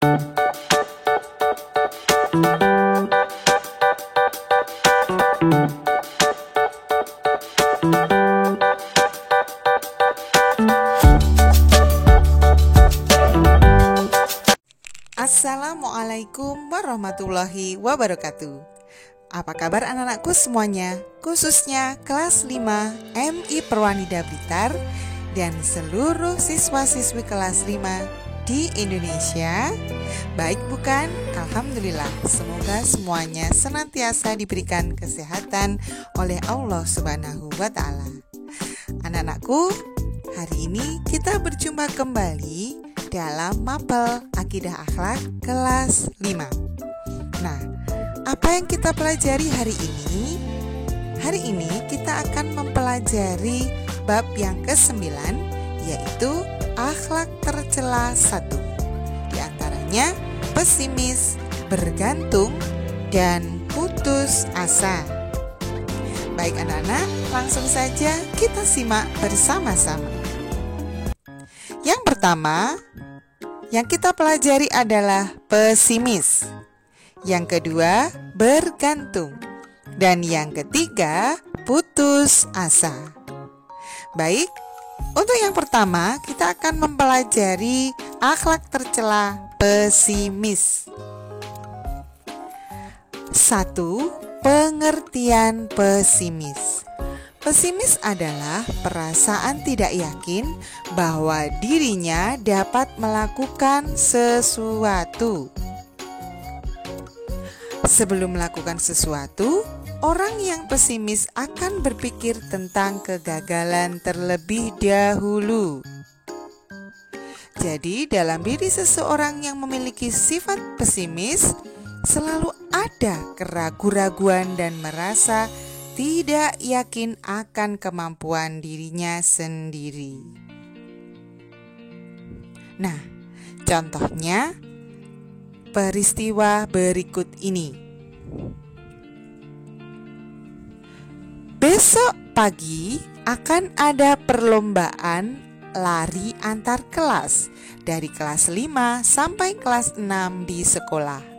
Assalamualaikum warahmatullahi wabarakatuh. Apa kabar anak-anakku semuanya, khususnya kelas 5 MI Perwanida Blitar dan seluruh siswa-siswi kelas 5 di Indonesia? Baik bukan? Alhamdulillah, semoga semuanya senantiasa diberikan kesehatan oleh Allah Subhanahu wa Ta'ala. Anak-anakku, hari ini kita berjumpa kembali dalam mapel Akidah Akhlak kelas 5. Nah, apa yang kita pelajari hari ini? Hari ini kita akan mempelajari bab yang ke-9, yaitu akhlak tercela 1. Di antaranya pesimis, bergantung, dan putus asa. Baik anak-anak, langsung saja kita simak bersama-sama. Yang pertama, yang kita pelajari adalah pesimis. Yang kedua, bergantung. Dan yang ketiga, putus asa. Baik, untuk yang pertama kita akan mempelajari akhlak tercela pesimis. 1. Pengertian pesimis. Pesimis adalah perasaan tidak yakin bahwa dirinya dapat melakukan sesuatu. Sebelum melakukan sesuatu, orang yang pesimis akan berpikir tentang kegagalan terlebih dahulu. Jadi, dalam diri seseorang yang memiliki sifat pesimis, selalu ada keraguan-raguan dan merasa tidak yakin akan kemampuan dirinya sendiri. Nah, contohnya peristiwa berikut ini. Besok pagi akan ada perlombaan lari antar kelas dari kelas 5 sampai kelas 6 di sekolah.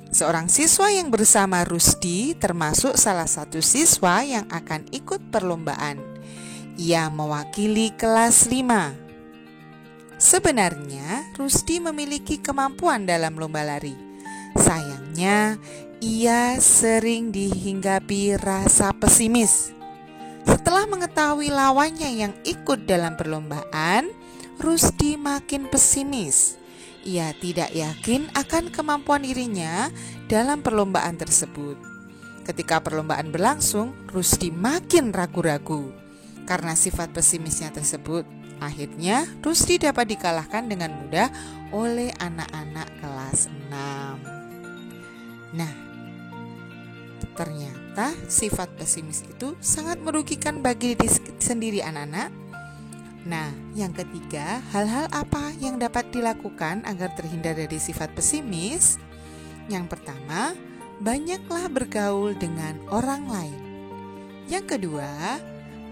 Seorang siswa yang bersama Rusdi termasuk salah satu siswa yang akan ikut perlombaan. Ia mewakili kelas 5. Sebenarnya Rusdi memiliki kemampuan dalam lomba lari. Sayangnya, ia sering dihinggapi rasa pesimis. Setelah mengetahui lawannya yang ikut dalam perlombaan, Rusdi makin pesimis. Ia tidak yakin akan kemampuan dirinya dalam perlombaan tersebut. Ketika perlombaan berlangsung, Rusdi makin ragu-ragu. Karena sifat pesimisnya tersebut, akhirnya Rusdi dapat dikalahkan dengan mudah oleh anak-anak kelas 6. Nah, ternyata sifat pesimis itu sangat merugikan bagi diri sendiri anak-anak. Nah, yang ketiga, hal-hal apa yang dapat dilakukan agar terhindar dari sifat pesimis? Yang pertama, banyaklah bergaul dengan orang lain. Yang kedua,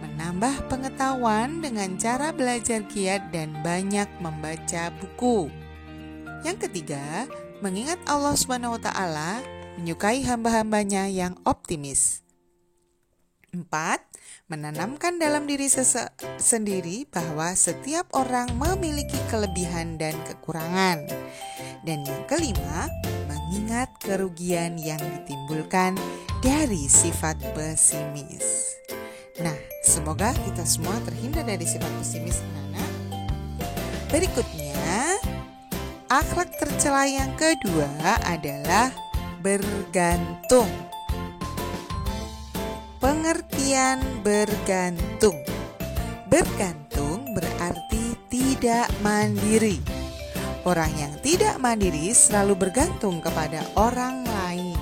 menambah pengetahuan dengan cara belajar giat dan banyak membaca buku. Yang ketiga, mengingat Allah Subhanahu wa Ta'ala menyukai hamba-hambanya yang optimis. 4. Menanamkan dalam diri sendiri bahwa setiap orang memiliki kelebihan dan kekurangan. Dan yang kelima, mengingat kerugian yang ditimbulkan dari sifat pesimis. Nah, semoga kita semua terhindar dari sifat pesimis, anak-anak. Berikutnya, akhlak tercela yang kedua adalah bergantung. Pengertian bergantung. Bergantung berarti tidak mandiri. Orang yang tidak mandiri selalu bergantung kepada orang lain.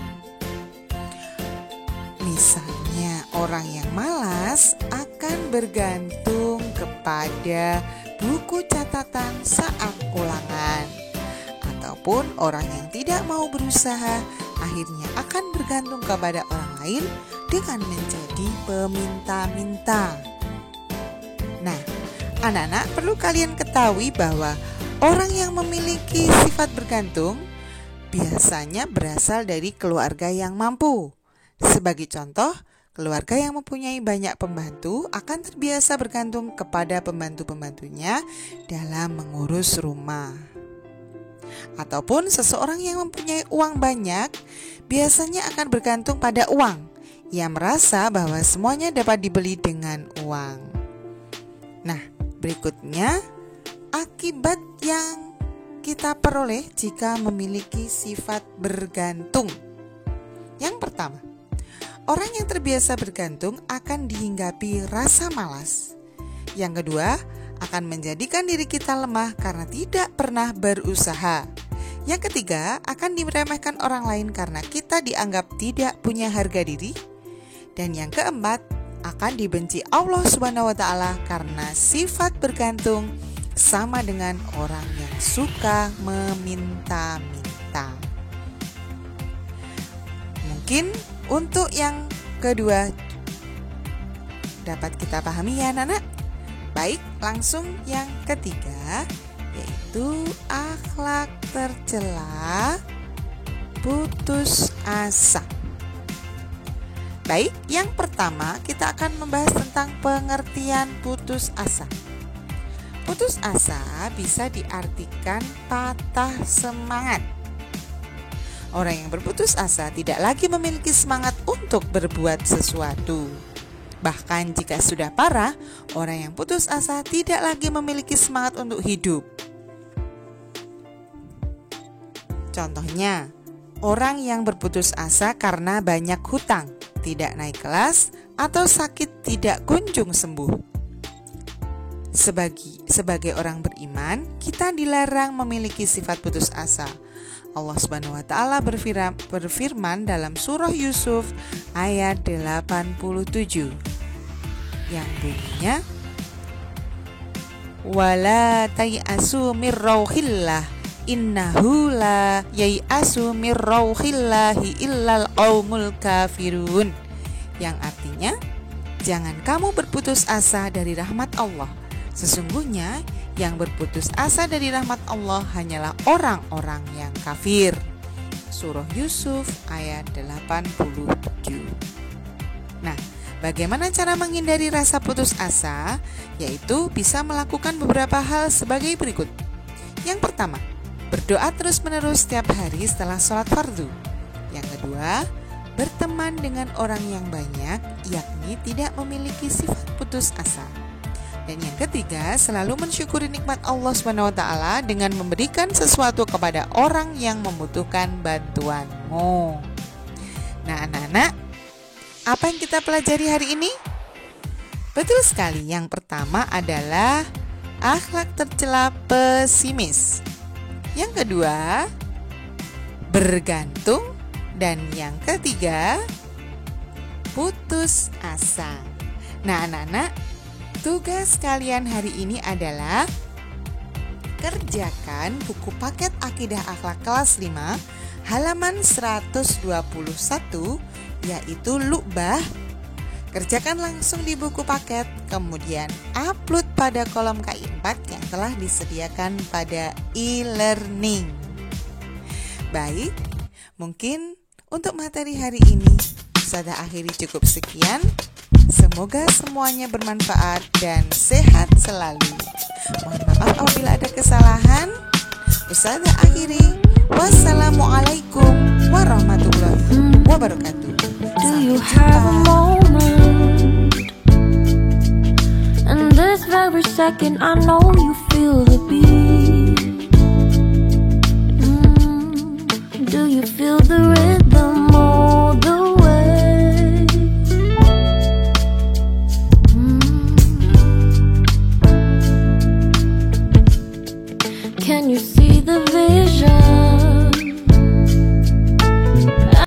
Misalnya, orang yang malas akan bergantung kepada buku catatan saat ulangan. Ataupun orang yang tidak mau berusaha akhirnya akan bergantung kepada orang lain dengan menjadi peminta-minta. Nah, anak-anak perlu kalian ketahui bahwa Orang yang memiliki sifat bergantung biasanya berasal dari keluarga yang mampu. Sebagai contoh, keluarga yang mempunyai banyak pembantu akan terbiasa bergantung kepada pembantu-pembantunya dalam mengurus rumah. Ataupun seseorang yang mempunyai uang banyak biasanya akan bergantung pada uang. Ia merasa bahwa semuanya dapat dibeli dengan uang. Nah, berikutnya akibat yang kita peroleh jika memiliki sifat bergantung. Yang pertama, orang yang terbiasa bergantung akan dihinggapi rasa malas. Yang kedua, akan menjadikan diri kita lemah karena tidak pernah berusaha. Yang ketiga, akan diremehkan orang lain karena kita dianggap tidak punya harga diri. Dan yang keempat, akan dibenci Allah SWT karena sifat bergantung sama dengan orang yang suka meminta-minta. Mungkin untuk yang kedua dapat kita pahami ya anak-anak. Baik, langsung yang ketiga, yaitu akhlak tercela, putus asa. Baik, yang pertama kita akan membahas tentang pengertian putus asa. Putus asa bisa diartikan patah semangat. Orang yang berputus asa tidak lagi memiliki semangat untuk berbuat sesuatu. Bahkan jika sudah parah, orang yang putus asa tidak lagi memiliki semangat untuk hidup. Contohnya, orang yang berputus asa karena banyak hutang, tidak naik kelas, atau sakit tidak kunjung sembuh. Sebagai orang beriman, kita dilarang memiliki sifat putus asa. Allah Subhanahu wa taala berfirman dalam surah Yusuf ayat 87 yang bunyinya, wala tayasu mir rauhillah innahu la yayasu mir rauhillahi illal qaumul kafirun, yang artinya, jangan kamu berputus asa dari rahmat Allah. Sesungguhnya yang berputus asa dari rahmat Allah hanyalah orang-orang yang kafir. Surah Yusuf ayat 87. Nah, bagaimana cara menghindari rasa putus asa? Yaitu bisa melakukan beberapa hal sebagai berikut. Yang pertama, berdoa terus-menerus setiap hari setelah sholat fardu. Yang kedua, berteman dengan orang yang banyak, yakni tidak memiliki sifat putus asa. Dan yang ketiga, selalu mensyukuri nikmat Allah SWT dengan memberikan sesuatu kepada orang yang membutuhkan bantuanmu. Nah anak-anak, apa yang kita pelajari hari ini? Betul sekali, yang pertama adalah akhlak tercela pesimis. Yang kedua, bergantung. Dan yang ketiga, putus asa. Nah anak-anak, tugas kalian hari ini adalah kerjakan buku paket Akidah Akhlak kelas 5 halaman 121, yaitu Lu'bah. Kerjakan langsung di buku paket, kemudian upload pada kolom K4 yang telah disediakan pada e-learning. Baik, mungkin untuk materi hari ini Ustazah akhiri cukup sekian. Semoga semuanya bermanfaat dan sehat selalu. Mohon maaf apabila ada kesalahan. Ustazah akhiri. Wassalamualaikum warahmatullahi wabarakatuh. Do you have a moment? And this very second I know you feel the beat.